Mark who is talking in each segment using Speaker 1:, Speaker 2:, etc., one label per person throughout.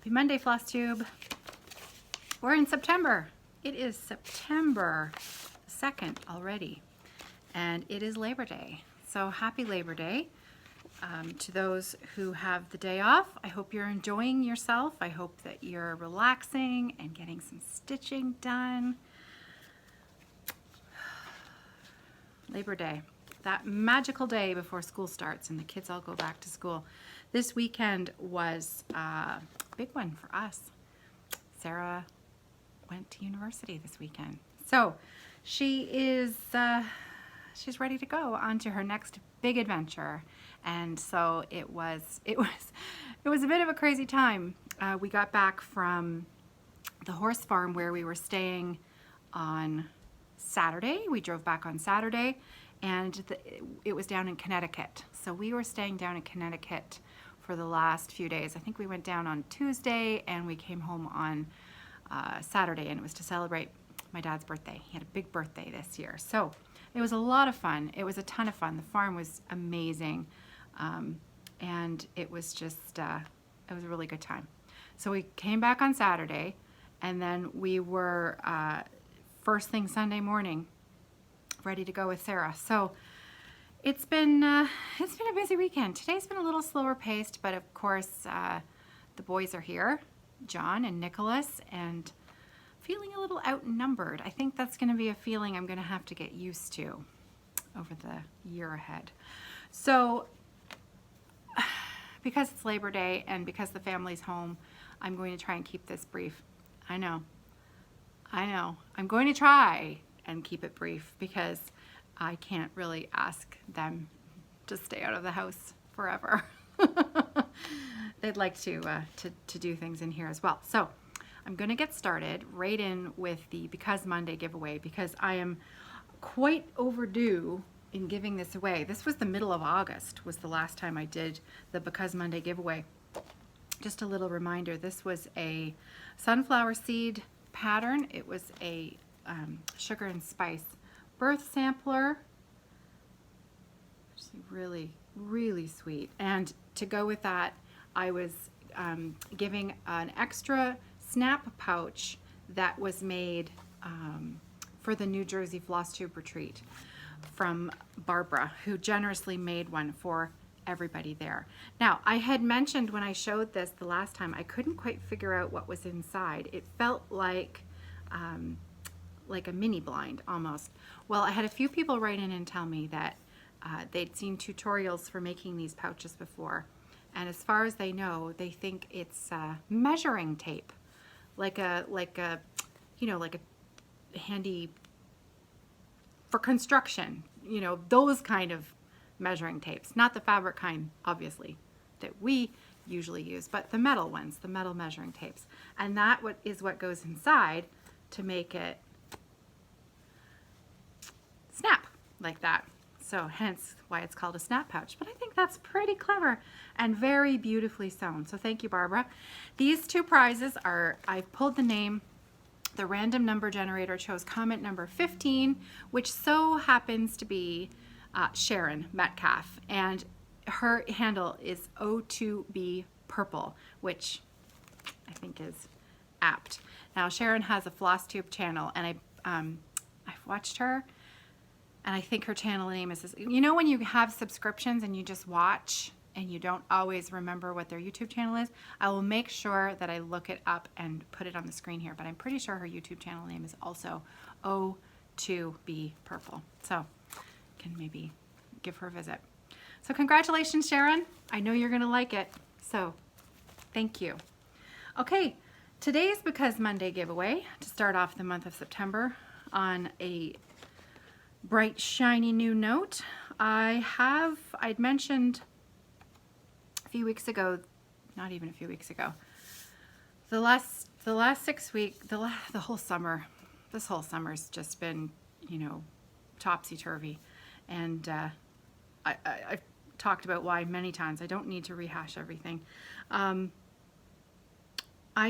Speaker 1: Happy Monday, Flosstube. We're in September. It is September 2nd already, and it is Labor Day. So happy Labor Day to those who have the day off. I hope you're enjoying yourself. I hope that you're relaxing and getting some stitching done. Labor Day, that magical day before school starts and the kids all go back to school. This weekend was a big one for us. Sarah went to university this weekend. So she is, she's ready to go on to her next big adventure. And so it was a bit of a crazy time. We got back from the horse farm where we were staying on Saturday. We drove back on Saturday, and it was down in Connecticut. So we were staying down in Connecticut for the last few days. I think we went down on Tuesday and we came home on Saturday, and it was to celebrate my dad's birthday. He had a big birthday this year. So it was a lot of fun. It was a ton of fun. The farm was amazing. And it was just, it was a really good time. So we came back on Saturday, and then we were first thing Sunday morning ready to go with Sarah. So it's been a busy weekend. Today's been a little slower paced, but of course the boys are here, John and Nicholas, and feeling a little outnumbered. I think that's going to be a feeling I'm going to have to get used to over the year ahead. So because it's Labor Day and because the family's home, I'm going to try and keep this brief. I know. I'm going to try and keep it brief because I can't really ask them to stay out of the house forever. They'd like to do things in here as well. So I'm going to get started right in with the Because Monday giveaway, because I am quite overdue in giving this away. This was the middle of August was the last time I did the Because Monday giveaway. Just a little reminder, this was a sunflower seed pattern. It was a sugar and spice birth sampler. Really, really sweet. And to go with that, I was giving an extra snap pouch that was made for the New Jersey Flosstube retreat from Barbara, who generously made one for everybody there. Now, I had mentioned when I showed this the last time, I couldn't quite figure out what was inside. It felt like a mini blind almost. Well, I had a few people write in and tell me that they'd seen tutorials for making these pouches before, and as far as they know, they think it's measuring tape, like a handy for construction, you know, those kind of measuring tapes, not the fabric kind, obviously, that we usually use, but the metal ones, the metal measuring tapes. And that is what goes inside to make it snap like that. So hence why it's called a snap pouch. But I think that's pretty clever and very beautifully sewn. So thank you, Barbara. These two prizes are, I've pulled the name. The random number generator chose comment number 15, which so happens to be Sharon Metcalf, and her handle is O2B Purple, which I think is apt. Now Sharon has a Flosstube channel, and I've watched her, and I think her channel name is, you know, when you have subscriptions and you just watch and you don't always remember what their YouTube channel is, I will make sure that I look it up and put it on the screen here, but I'm pretty sure her YouTube channel name is also O2B Purple. So can maybe give her a visit. So congratulations, Sharon. I know you're gonna like it. So thank you. Okay, today's Because Monday giveaway, to start off the month of September on a bright, shiny new note. I'd mentioned a few weeks ago, not even a few weeks ago, the last 6 weeks, the whole summer, this whole summer's just been, you know, topsy-turvy. And I've talked about why many times. I don't need to rehash everything. I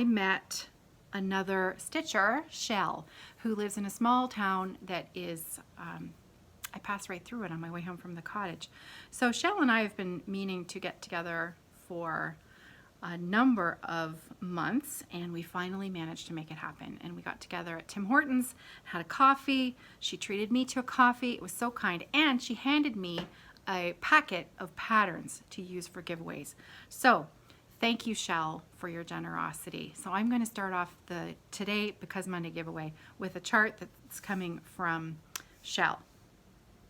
Speaker 1: met another stitcher, Shell, who lives in a small town that is, I passed right through it on my way home from the cottage. So Shell and I have been meaning to get together for a number of months, and we finally managed to make it happen. And we got together at Tim Hortons, had a coffee. She treated me to a coffee. It was so kind. And she handed me a packet of patterns to use for giveaways. So thank you, Shell, for your generosity. So I'm going to start off the Today Because Monday giveaway with a chart that's coming from Shell.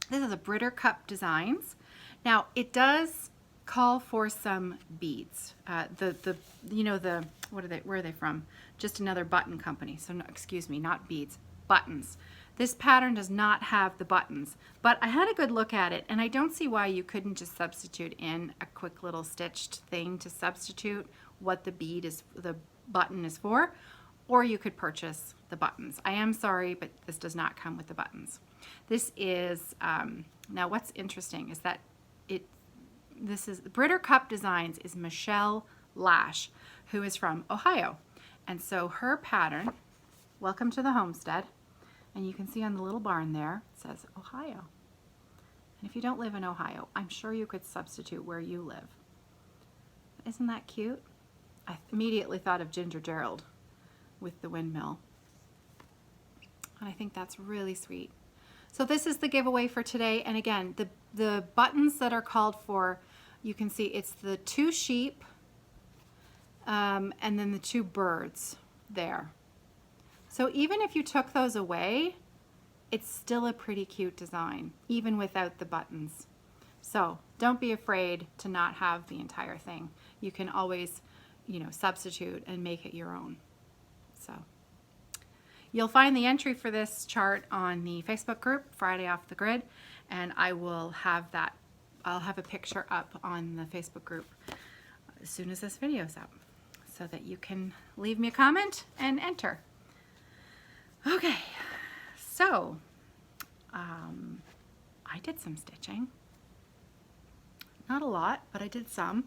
Speaker 1: This is a Britter Cup Designs. Now it does call for some beads. What are they? Where are they from? Just another button company. So no, excuse me, not beads, buttons. This pattern does not have the buttons, but I had a good look at it, and I don't see why you couldn't just substitute in a quick little stitched thing to substitute what the bead is, the button is for, or you could purchase the buttons. I am sorry, but this does not come with the buttons. This is, now what's interesting is that this is Britter Cup Designs is Michelle Lash, who is from Ohio. And so her pattern, Welcome to the Homestead, and you can see on the little barn there, it says Ohio. And if you don't live in Ohio, I'm sure you could substitute where you live. Isn't that cute? I immediately thought of Ginger Gerald with the windmill. And I think that's really sweet. So this is the giveaway for today. And again, the buttons that are called for, you can see it's the 2 sheep and then the 2 birds there. So even if you took those away, it's still a pretty cute design, even without the buttons. So don't be afraid to not have the entire thing. You can always, substitute and make it your own. So you'll find the entry for this chart on the Facebook group, Friday Off the Grid, and I will have that. I'll have a picture up on the Facebook group as soon as this video is up, so that you can leave me a comment and enter. Okay, so I did some stitching. Not a lot, but I did some.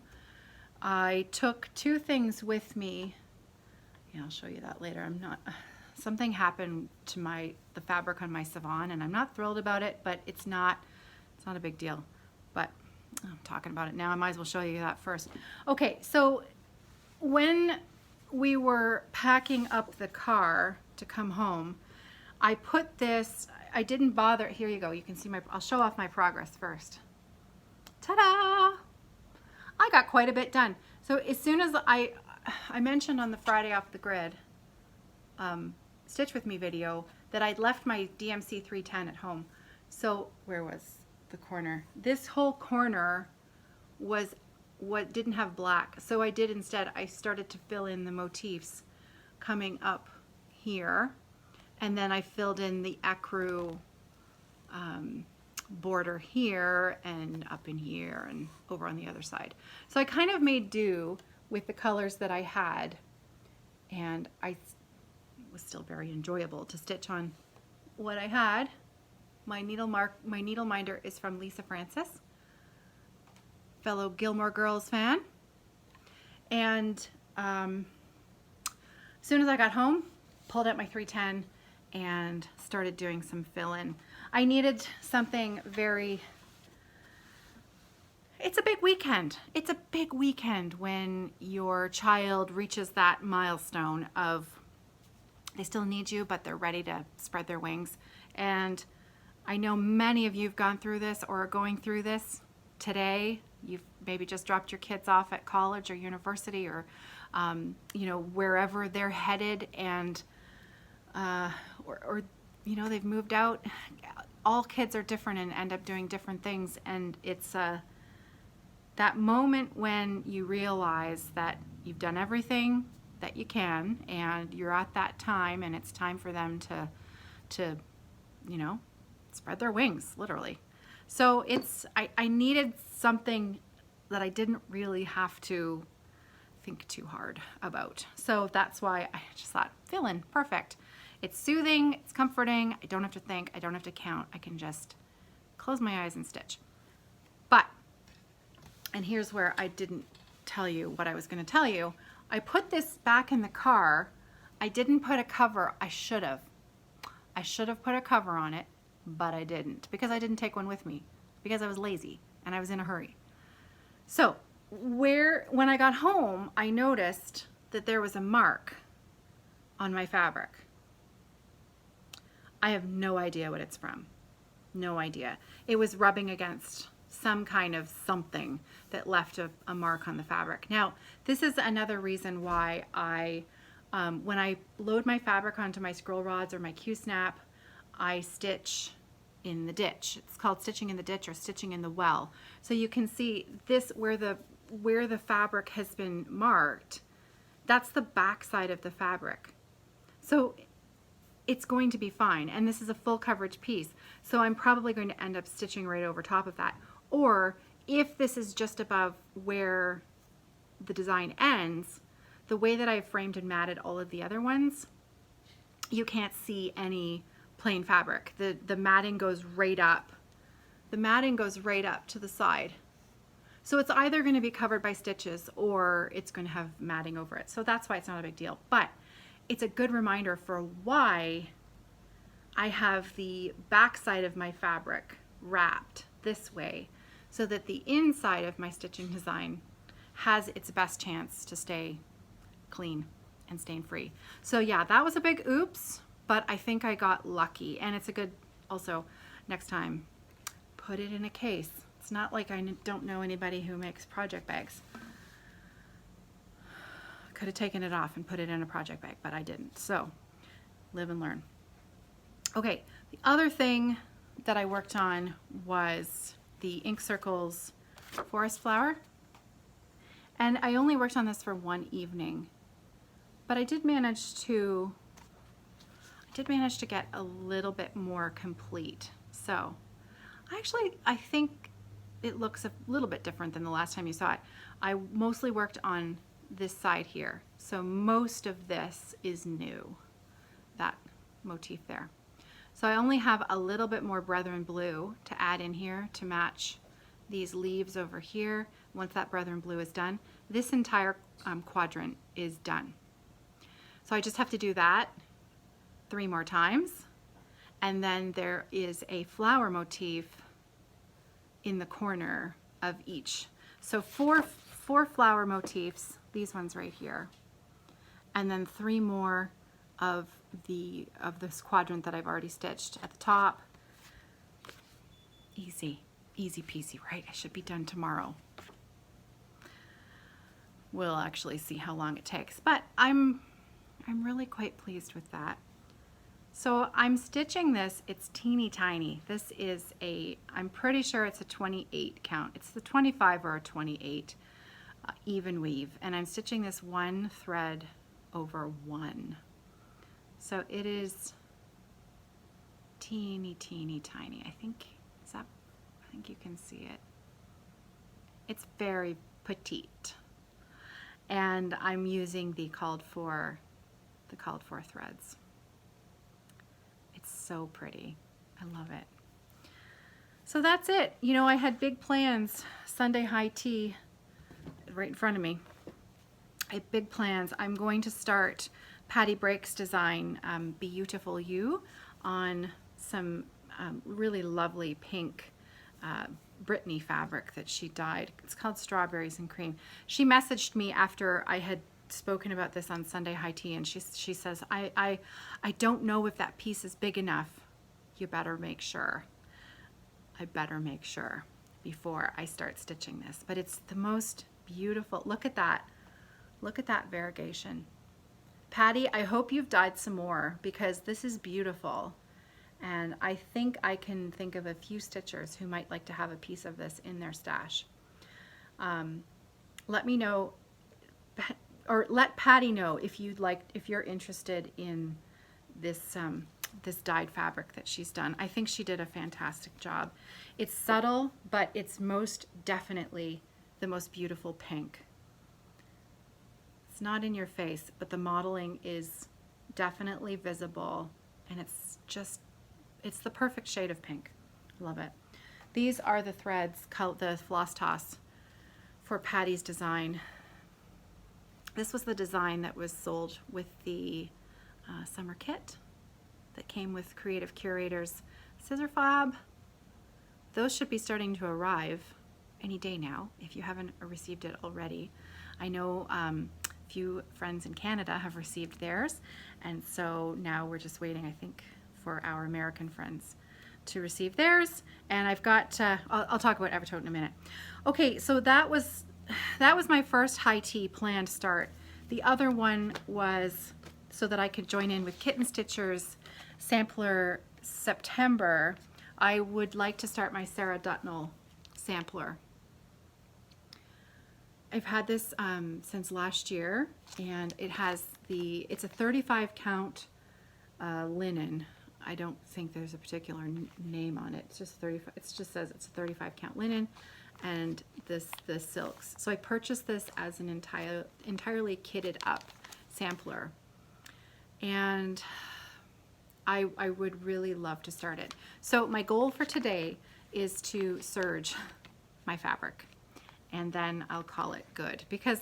Speaker 1: I took 2 things with me. Yeah, I'll show you that later. Something happened to the fabric on my Savon, and I'm not thrilled about it, but it's not a big deal. But I'm talking about it now. I might as well show you that first. Okay, so when we were packing up the car to come home, I put this, I didn't bother, here you go, you can see I'll show off my progress first. Ta-da! I got quite a bit done. So as soon as I mentioned on the Friday Off the Grid Stitch With Me video that I'd left my DMC 310 at home. So where was the corner? This whole corner was what didn't have black. So I started to fill in the motifs coming up here, and then I filled in the ecru border here and up in here and over on the other side. So I kind of made do with the colors that I had, and it was still very enjoyable to stitch on what I had. My needle minder is from Lisa Francis, fellow Gilmore Girls fan. And as soon as I got home, pulled out my 310 and started doing some fill-in. I needed something it's a big weekend. It's a big weekend when your child reaches that milestone of they still need you, but they're ready to spread their wings. And I know many of you have gone through this or are going through this today. You've maybe just dropped your kids off at college or university or wherever they're headed, and they've moved out. All kids are different and end up doing different things, and it's that moment when you realize that you've done everything that you can and you're at that time, and it's time for them to spread their wings, literally. So I needed something that I didn't really have to think too hard about. So that's why I just thought, fill in, perfect. It's soothing, it's comforting, I don't have to think, I don't have to count, I can just close my eyes and stitch. But, and here's where I didn't tell you what I was going to tell you. I put this back in the car. I didn't put a cover. I should have. I should have put a cover on it, but I didn't, because I didn't take one with me, because I was lazy and I was in a hurry. So when I got home, I noticed that there was a mark on my fabric. I have no idea what it's from. No idea. It was rubbing against some kind of something that left a mark on the fabric. Now, this is another reason why I, when I load my fabric onto my scroll rods or my Q-snap, I stitch in the ditch. It's called stitching in the ditch or stitching in the well. So you can see this, where the fabric has been marked, that's the back side of the fabric. So it's going to be fine. And this is a full coverage piece. So I'm probably going to end up stitching right over top of that. Or if this is just above where the design ends, the way that I've framed and matted all of the other ones, you can't see any plain fabric. The matting goes right up. The matting goes right up to the side. So it's either going to be covered by stitches or it's going to have matting over it. So that's why it's not a big deal. But it's a good reminder for why I have the back side of my fabric wrapped this way, so that the inside of my stitching design has its best chance to stay clean and stain free. So yeah, that was a big oops, but I think I got lucky. And it's a good, also next time, put it in a case. It's not like I don't know anybody who makes project bags. I could have taken it off and put it in a project bag, but I didn't. So live and learn. Okay, the other thing that I worked on was the Ink Circles Forest Flower. And I only worked on this for one evening, but I did manage to get a little bit more complete. So I think it looks a little bit different than the last time you saw it. I mostly worked on this side here. So most of this is new, that motif there. So I only have a little bit more Brethren Blue to add in here to match these leaves over here. Once that Brethren Blue is done, this entire quadrant is done. So I just have to do that 3 more times. And then there is a flower motif in the corner of each. So four flower motifs, these ones right here. And then 3 more of this quadrant that I've already stitched at the top. Easy peasy, right? I should be done tomorrow. We'll actually see how long it takes, but I'm really quite pleased with that. So I'm stitching this, it's teeny tiny. This is I'm pretty sure it's a 28 count. It's the 25 or a 28 even weave, and I'm stitching this 1 thread over 1. So it is teeny tiny. I think you can see it. It's very petite. And I'm using the called for threads. It's so pretty. I love it. So that's it. You know, I had big plans. Sunday high tea right in front of me. I have big plans. I'm going to start Patty Brake's design, Bee-You-tiful You, on some really lovely pink Brittany fabric that she dyed. It's called Strawberries and Cream. She messaged me after I had spoken about this on Sunday High Tea, and she says, I don't know if that piece is big enough. You better make sure. I better make sure before I start stitching this. But it's the most beautiful. Look at that. Look at that variegation. Patty, I hope you've dyed some more, because this is beautiful. And I think I can think of a few stitchers who might like to have a piece of this in their stash. Let me know, or let Patty know if you're interested in this this dyed fabric that she's done. I think she did a fantastic job. It's subtle, but it's most definitely the most beautiful pink. It's not in your face, but the modeling is definitely visible, and it's the perfect shade of pink. Love it. These are the threads, the floss toss for Patty's design. This was the design that was sold with the summer kit that came with Kreative Kurator's scissor fob. Those should be starting to arrive any day now, if you haven't received it already. I know a few friends in Canada have received theirs, and so now we're just waiting, I think, for our American friends to receive theirs. And I've got, I'll talk about Evertote in a minute. Okay, so that was my first high tea planned start. The other one was so that I could join in with Kitten Stitcher's sampler September. I would like to start my Sarah Dutnell sampler. I've had this since last year, and it's a 35 count linen. I don't think there's a particular name on it. It's just 35. It just says it's a 35 count linen, and the silks. So I purchased this as an entirely kitted up sampler, and I would really love to start it. So my goal for today is to serge my fabric, and then I'll call it good, because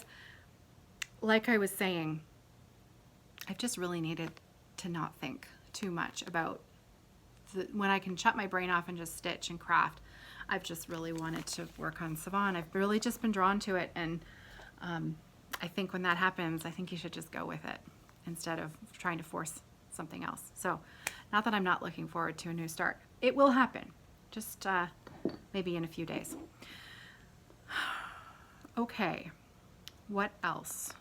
Speaker 1: like I was saying, I've just really needed to not think too much about when I can shut my brain off and just stitch and craft. I've just really wanted to work on Savon. I've really just been drawn to it, and I think when that happens, I think you should just go with it instead of trying to force something else. So not that I'm not looking forward to a new start. It will happen, just maybe in a few days. Okay, what else?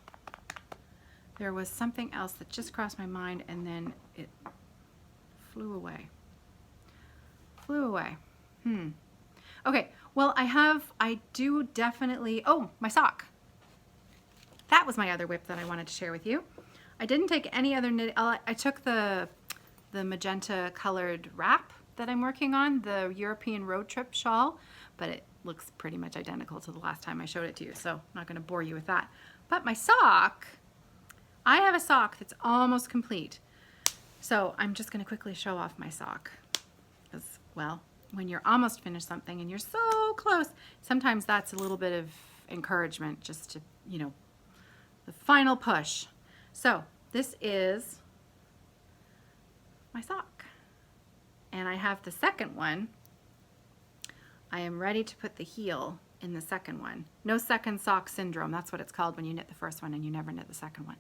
Speaker 1: There was something else that just crossed my mind, and then it flew away. Okay, well, I do definitely, oh, my sock. That was my other whip that I wanted to share with you. I didn't take any other knit. I took the magenta colored wrap that I'm working on, the European road trip shawl, but it looks pretty much identical to the last time I showed it to you, so I'm not going to bore you with that. But my sock, I have a sock that's almost complete. So I'm just going to quickly show off my sock. Because, well, when you're almost finished something and you're so close, sometimes that's a little bit of encouragement just to, you know, the final push. So this is my sock. And I have the second one. I am ready to put the heel in the second one. No second sock syndrome. That's what it's called when you knit the first one and you never knit the second one.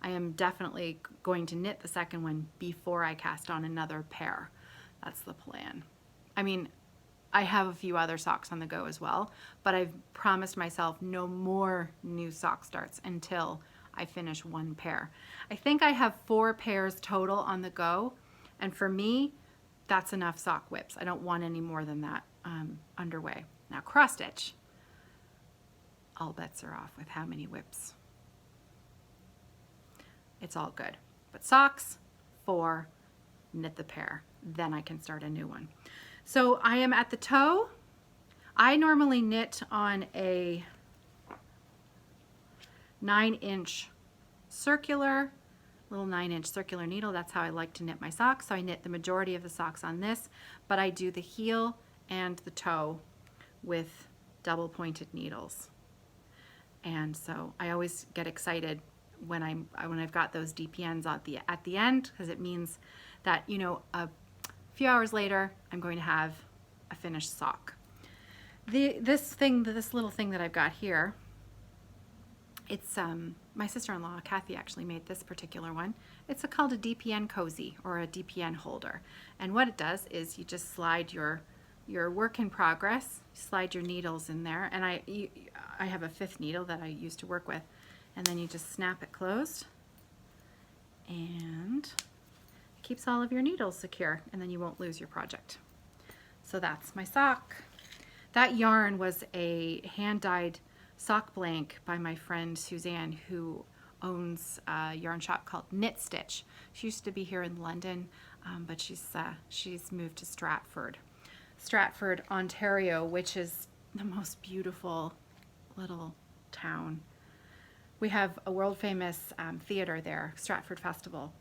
Speaker 1: I am definitely going to knit the second one before I cast on another pair. That's the plan. I mean, I have a few other socks on the go as well, but I've promised myself no more new sock starts until I finish one pair. I think I have 4 pairs total on the go, and for me, that's enough sock whips. I don't want any more than that underway. Now, cross stitch, all bets are off with how many whips. It's all good. But socks, 4, knit the pair. Then I can start a new one. So I am at the toe. I normally knit on a 9-inch circular, little 9-inch circular needle. That's how I like to knit my socks. So I knit the majority of the socks on this, but I do the heel and the toe with double pointed needles. And so I always get excited when I've got those DPNs at the end, because it means that, you know, a few hours later I'm going to have a finished sock. This little thing that I've got here, it's my sister-in-law Kathy actually made this particular one. It's called a DPN cozy, or a DPN holder, and what it does is you just slide your work in progress, slide your needles in there, and I have a 5th needle that I used to work with, and then you just snap it closed, and it keeps all of your needles secure, and then you won't lose your project. So that's my sock. That yarn was a hand-dyed sock blank by my friend Suzanne, who owns a yarn shop called Knit Stitch. She used to be here in London, but she's moved to Stratford, Ontario, which is the most beautiful little town. We have a world famous theater there, Stratford Festival.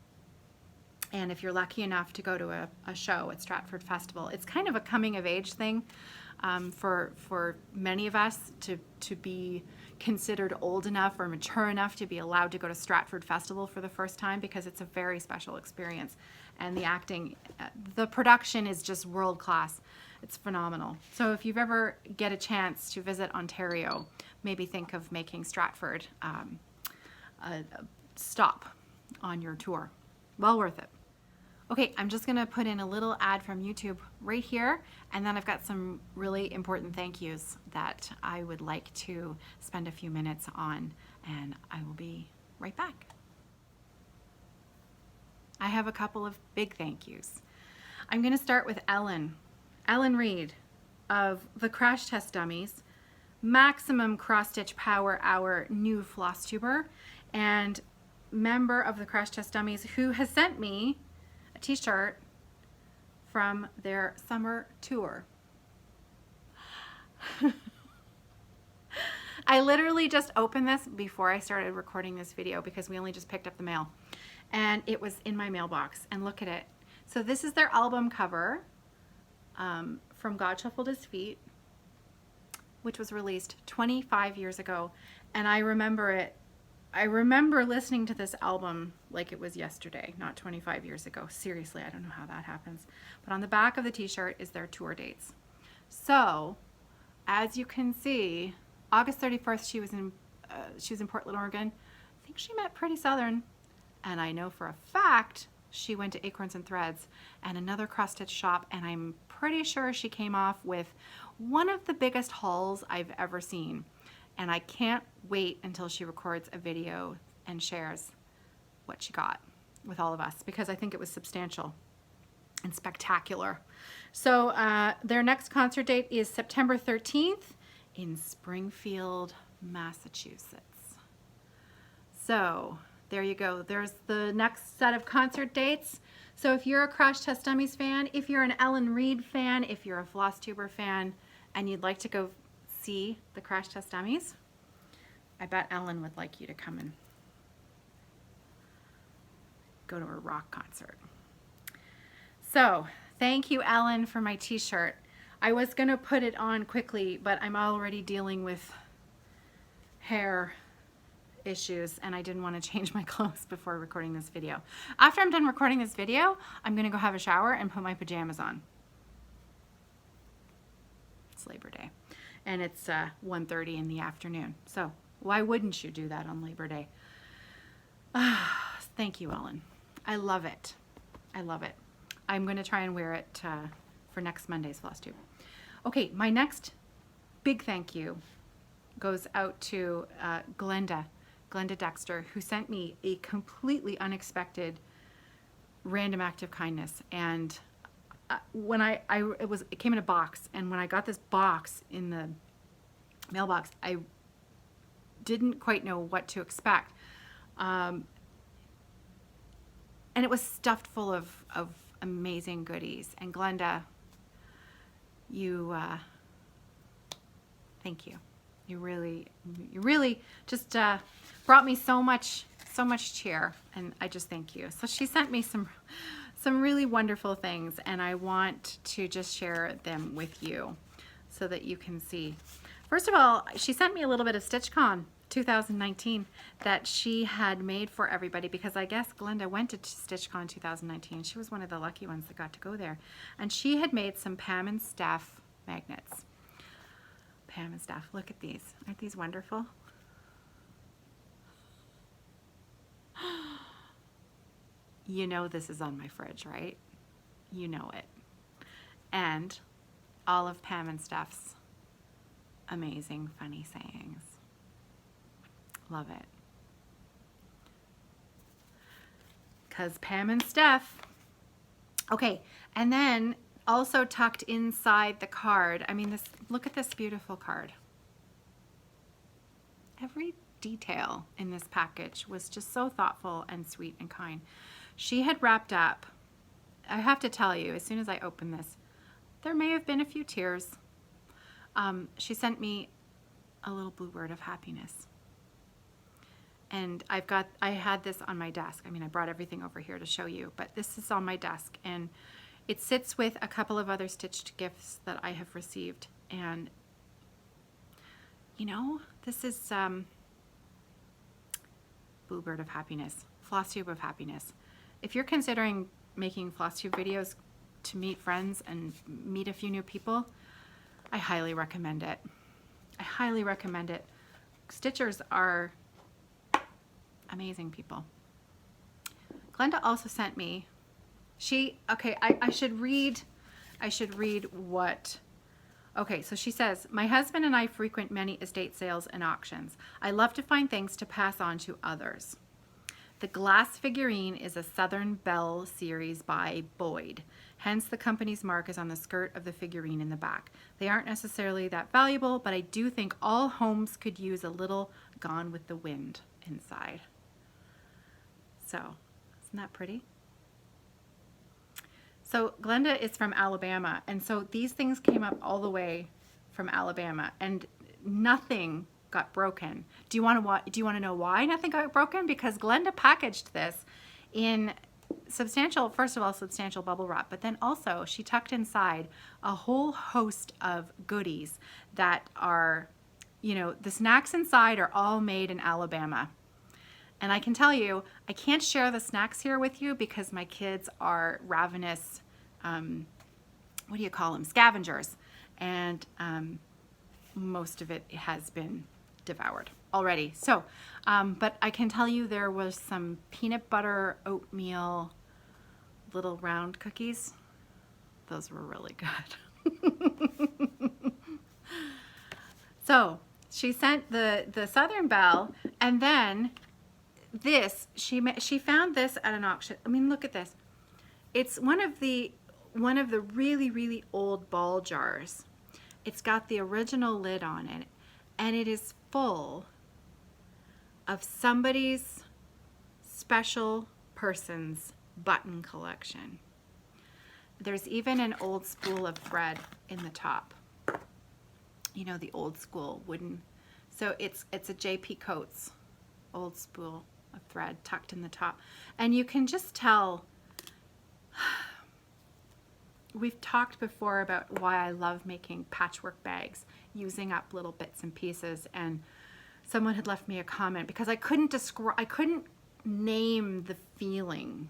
Speaker 1: And if you're lucky enough to go to a show at Stratford Festival, it's kind of a coming of age thing for many of us to be considered old enough or mature enough to be allowed to go to Stratford Festival for the first time, because it's a very special experience. And the acting, the production is just world class. It's phenomenal. So if you've ever get a chance to visit Ontario, maybe think of making Stratford a stop on your tour. Well worth it. Okay, I'm just gonna put in a little ad from YouTube right here, and then I've got some really important thank yous that I would like to spend a few minutes on, and I will be right back. I have a couple of big thank yous. I'm gonna start with Ellen Reed of the Crash Test Dummies, Maximum Cross Stitch Power Hour new Flosstuber, and member of the Crash Test Dummies, who has sent me a t-shirt from their summer tour. I literally just opened this before I started recording this video because we only just picked up the mail, and it was in my mailbox, and look at it. So this is their album cover from God Shuffled His Feet, which was released 25 years ago, and I remember it. I remember listening to this album like it was yesterday, not 25 years ago. Seriously, I don't know how that happens. But on the back of the t-shirt is their tour dates. So, as you can see, August 31st, she was in Portland, Oregon. I think she met Pretty Southern, and I know for a fact she went to Acorns and Threads and another cross stitch shop, and I'm pretty sure she came off with one of the biggest hauls I've ever seen. And I can't wait until she records a video and shares what she got with all of us, because I think it was substantial and spectacular. So their next concert date is September 13th in Springfield, Massachusetts. So there you go. There's the next set of concert dates. So if you're a Crash Test Dummies fan, if you're an Ellen Reed fan, if you're a Flosstuber fan, and you'd like to go see the Crash Test Dummies, I bet Ellen would like you to come and go to her rock concert. So thank you, Ellen, for my t-shirt. I was gonna put it on quickly, but I'm already dealing with hair issues, and I didn't want to change my clothes before recording this video. After I'm done recording this video, I'm gonna go have a shower and put my pajamas on. It's Labor Day, and it's 1:30 in the afternoon. So why wouldn't you do that on Labor Day? Thank you, Ellen. I love it. I love it. I'm going to try and wear it for next Monday's Flosstube. Okay, my next big thank you goes out to Glenda Dexter, who sent me a completely unexpected random act of kindness. And when it came in a box, and when I got this box in the mailbox, I didn't quite know what to expect. And it was stuffed full of amazing goodies. And Glenda, you, thank you. You really just brought me so much cheer, and I just thank you. So she sent me some really wonderful things, and I want to just share them with you so that you can see. First of all, she sent me a little bit of StitchCon 2019 that she had made for everybody, because I guess Glenda went to StitchCon 2019. She was one of the lucky ones that got to go there. And she had made some Pam and Steph magnets. Pam and Steph, look at these. Aren't these wonderful? You know this is on my fridge, right? You know it. And all of Pam and Steph's amazing funny sayings. Love it. Because Pam and Steph. Okay, and then also tucked inside the card, I mean, look at this beautiful card. Every detail in this package was just so thoughtful and sweet and kind. She had wrapped up, I have to tell you, as soon as I opened this, there may have been a few tears. She sent me a little bluebird of happiness. And I had this on my desk. I mean, I brought everything over here to show you, but this is on my desk, and it sits with a couple of other stitched gifts that I have received. And you know, this is Bluebird of Happiness, Flosstube of Happiness. If you're considering making Flosstube videos, to meet friends and meet a few new people, I highly recommend it. I highly recommend it. Stitchers are amazing people. Glenda also sent me, I should read what, okay, so she says, my husband and I frequent many estate sales and auctions. I love to find things to pass on to others. The glass figurine is a Southern Belle series by Boyd. Hence, the company's mark is on the skirt of the figurine in the back. They aren't necessarily that valuable, but I do think all homes could use a little Gone with the Wind inside. So, isn't that pretty? So, Glenda is from Alabama, and so these things came up all the way from Alabama, and nothing got broken. Do you want to know why nothing got broken? Because Glenda packaged this in substantial bubble wrap, but then also she tucked inside a whole host of goodies that are, you know, the snacks inside are all made in Alabama. And I can tell you, I can't share the snacks here with you because my kids are ravenous, what do you call them, scavengers. And most of it has been devoured already. So, but I can tell you there was some peanut butter oatmeal little round cookies. Those were really good. So she sent the Southern Belle, and then this, she found this at an auction. I mean, look at this. It's one of the really, really old ball jars. It's got the original lid on it, and it is full of somebody's special person's button collection. There's even an old spool of thread in the top. You know, the old school wooden. So it's a J.P. Coates old spool of thread tucked in the top. And you can just tell, we've talked before about why I love making patchwork bags, using up little bits and pieces, and someone had left me a comment because I couldn't name the feeling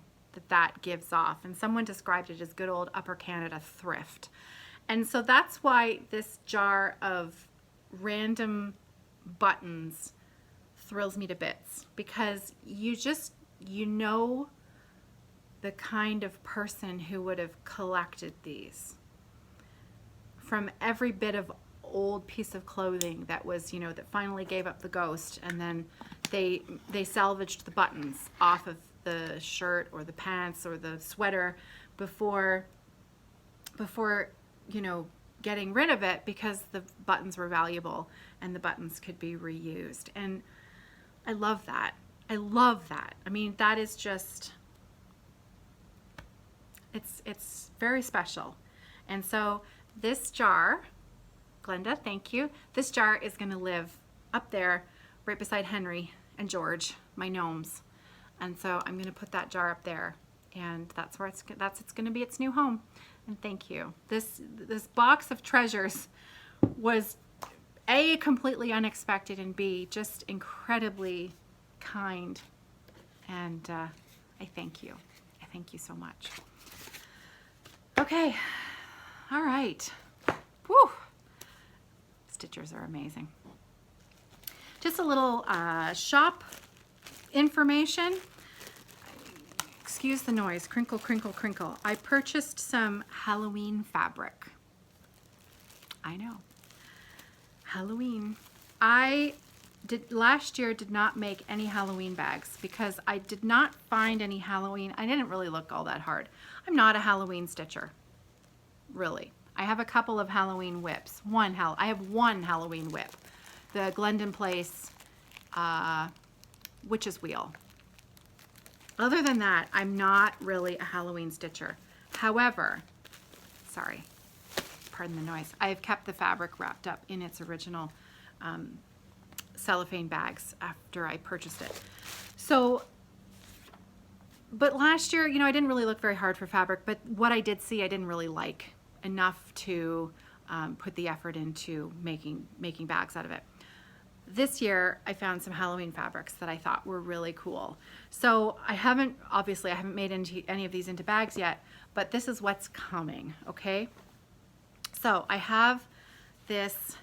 Speaker 1: that gives off, and someone described it as good old Upper Canada thrift. And so that's why this jar of random buttons thrills me to bits, because you know the kind of person who would have collected these. From every bit of old piece of clothing that was, you know, that finally gave up the ghost, and then they salvaged the buttons off of the shirt or the pants or the sweater before you know, getting rid of it, because the buttons were valuable and the buttons could be reused. And I love that. I love that. I mean, that is just, it's very special. And so this jar, Glenda, thank you. This jar is going to live up there right beside Henry and George, my gnomes. And so I'm going to put that jar up there, and that's where it's going to be its new home. And thank you. This box of treasures was A, completely unexpected, and B, just incredibly kind. And I thank you. I thank you so much. Okay. All right. Whew. Stitchers are amazing. Just a little shop information. Excuse the noise. Crinkle, crinkle, crinkle. I purchased some Halloween fabric. I know. Halloween. Last year did not make any Halloween bags because I did not find any Halloween. I didn't really look all that hard. I'm not a Halloween stitcher, really. I have a couple of Halloween whips. I have one Halloween whip, the Glendon Place Witch's Wheel. Other than that, I'm not really a Halloween stitcher. However, sorry, pardon the noise, I have kept the fabric wrapped up in its original cellophane bags after I purchased it. So, but last year, you know, I didn't really look very hard for fabric, but what I did see, I didn't really like enough to put the effort into making bags out of it. This year, I found some Halloween fabrics that I thought were really cool. So obviously I haven't made any of these into bags yet, but this is what's coming, okay? So I have this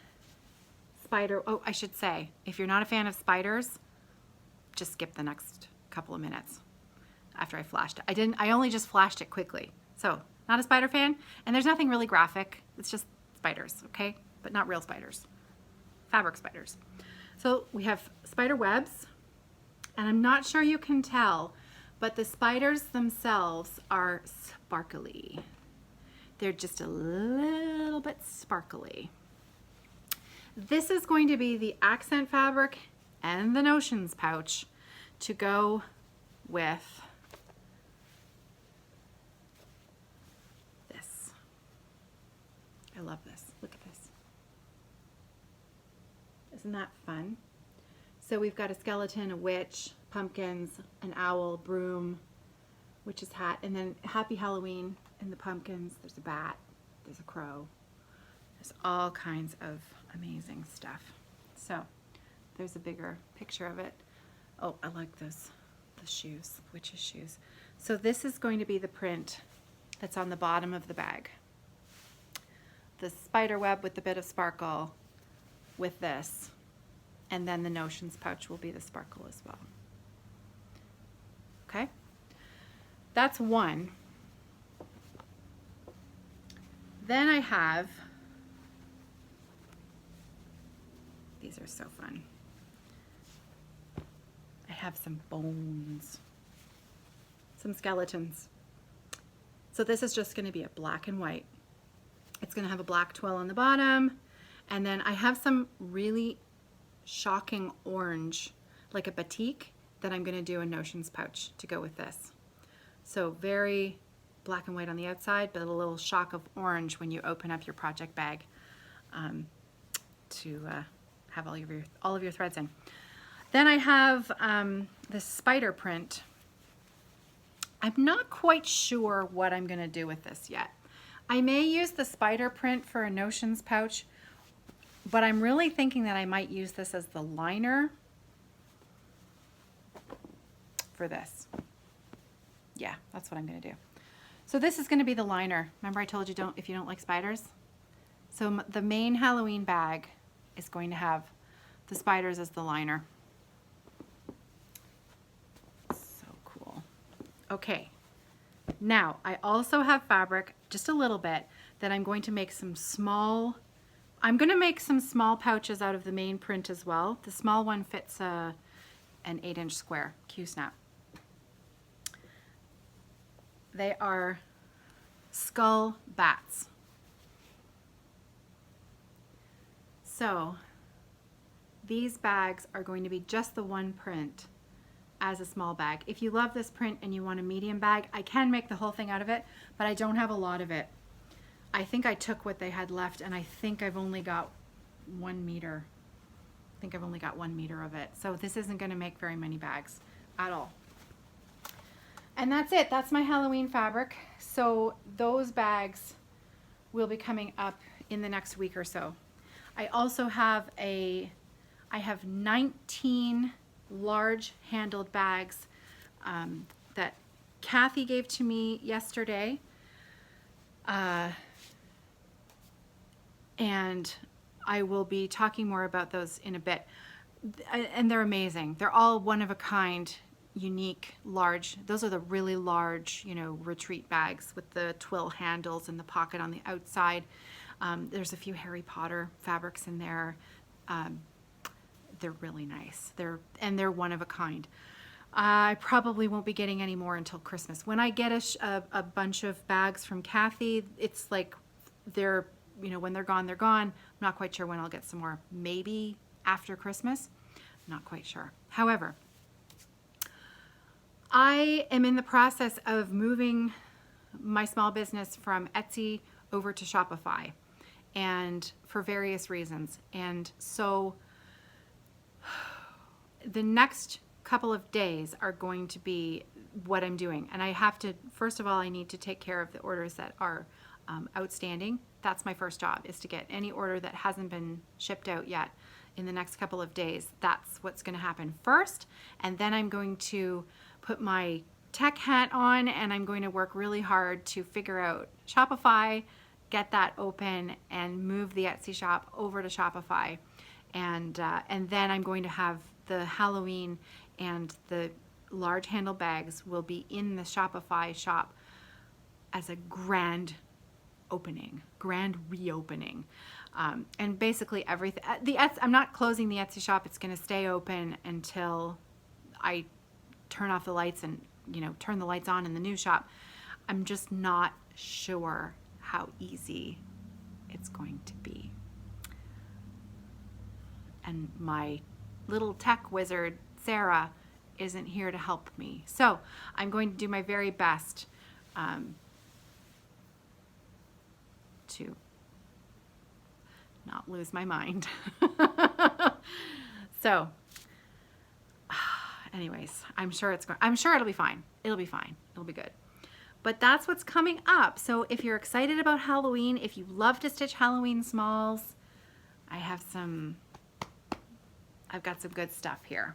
Speaker 1: spider. Oh, I should say, if you're not a fan of spiders, just skip the next couple of minutes after I flashed it. I only just flashed it quickly. So not a spider fan, and there's nothing really graphic. It's just spiders, okay? But not real spiders, fabric spiders. So we have spider webs, and I'm not sure you can tell, but the spiders themselves are sparkly. They're just a little bit sparkly. This is going to be the accent fabric and the notions pouch to go with this. I love this. Look at this. Isn't that fun? So we've got a skeleton, a witch, pumpkins, an owl, broom, witch's hat, and then Happy Halloween in the pumpkins. There's a bat, there's a crow. There's all kinds of amazing stuff. So there's a bigger picture of it. Oh, I like this, the shoes, witch's shoes. So this is going to be the print that's on the bottom of the bag. The spider web with a bit of sparkle with this, and then the notions pouch will be the sparkle as well. Okay, that's one. Then I have, these are so fun. I have some bones, some skeletons. So this is just going to be a black and white. It's going to have a black twill on the bottom, and then I have some really shocking orange, like a batik, that I'm going to do a notions pouch to go with this. So very black and white on the outside, but a little shock of orange when you open up your project bag to have all of your threads in. Then I have this spider print. I'm not quite sure what I'm going to do with this yet. I may use the spider print for a notions pouch, but I'm really thinking that I might use this as the liner for this. Yeah, that's what I'm going to do. So this is going to be the liner. Remember I told you if you don't like spiders? So the main Halloween bag is going to have the spiders as the liner. So cool. Okay. Now, I also have fabric, just a little bit, that I'm going to make some small, pouches out of the main print as well. The small one fits an 8-inch square Q-snap. They are skull bats. So these bags are going to be just the one print as a small bag. If you love this print and you want a medium bag, I can make the whole thing out of it, but I don't have a lot of it. I think I took what they had left, and I think I've only got 1 meter. I think I've only got 1 meter of it. So this isn't going to make very many bags at all. And that's it. That's my Halloween fabric. So those bags will be coming up in the next week or so. I also have I have 19 large handled bags that Kathy gave to me yesterday. And I will be talking more about those in a bit. And they're amazing. They're all one of a kind, unique, large. Those are the really large, retreat bags with the twill handles and the pocket on the outside. There's a few Harry Potter fabrics in there. They're really nice. They're one of a kind. I probably won't be getting any more until Christmas. When I get a bunch of bags from Kathy, it's like when they're gone, they're gone. I'm not quite sure when I'll get some more. Maybe after Christmas. Not quite sure. However, I am in the process of moving my small business from Etsy over to Shopify, and for various reasons. And so the next couple of days are going to be what I'm doing. And I have to, first of all, I need to take care of the orders that are outstanding. That's my first job, is to get any order that hasn't been shipped out yet in the next couple of days. That's what's going to happen first. And then I'm going to put my tech hat on, and I'm going to work really hard to figure out Shopify, get that open, and move the Etsy shop over to Shopify. And then I'm going to have the Halloween and the large handle bags will be in the Shopify shop as a grand opening, grand reopening. And basically everything, I'm not closing the Etsy shop. It's going to stay open until I turn off the lights and, turn the lights on in the new shop. I'm just not sure how easy it's going to be. And my little tech wizard, Sarah, isn't here to help me. So I'm going to do my very best to not lose my mind. So anyways, I'm sure it'll be fine. It'll be fine. It'll be good. But that's what's coming up. So if you're excited about Halloween, if you love to stitch Halloween smalls, I've got some good stuff here.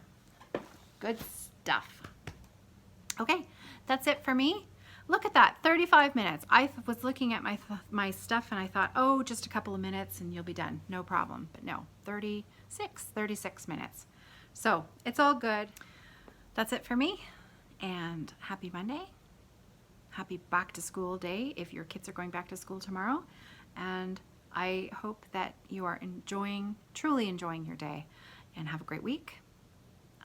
Speaker 1: Good stuff. Okay, that's it for me. Look at that, 35 minutes. I was looking at my stuff and I thought, oh, just a couple of minutes and you'll be done. No problem. But no, 36 minutes. So it's all good. That's it for me. And happy Monday. Happy back to school day if your kids are going back to school tomorrow. And I hope that you are truly enjoying your day, and have a great week.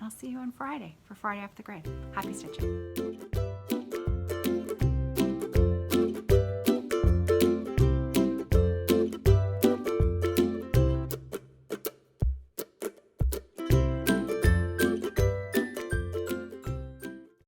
Speaker 1: I'll see you on Friday for Friday After the Grid. Happy stitching.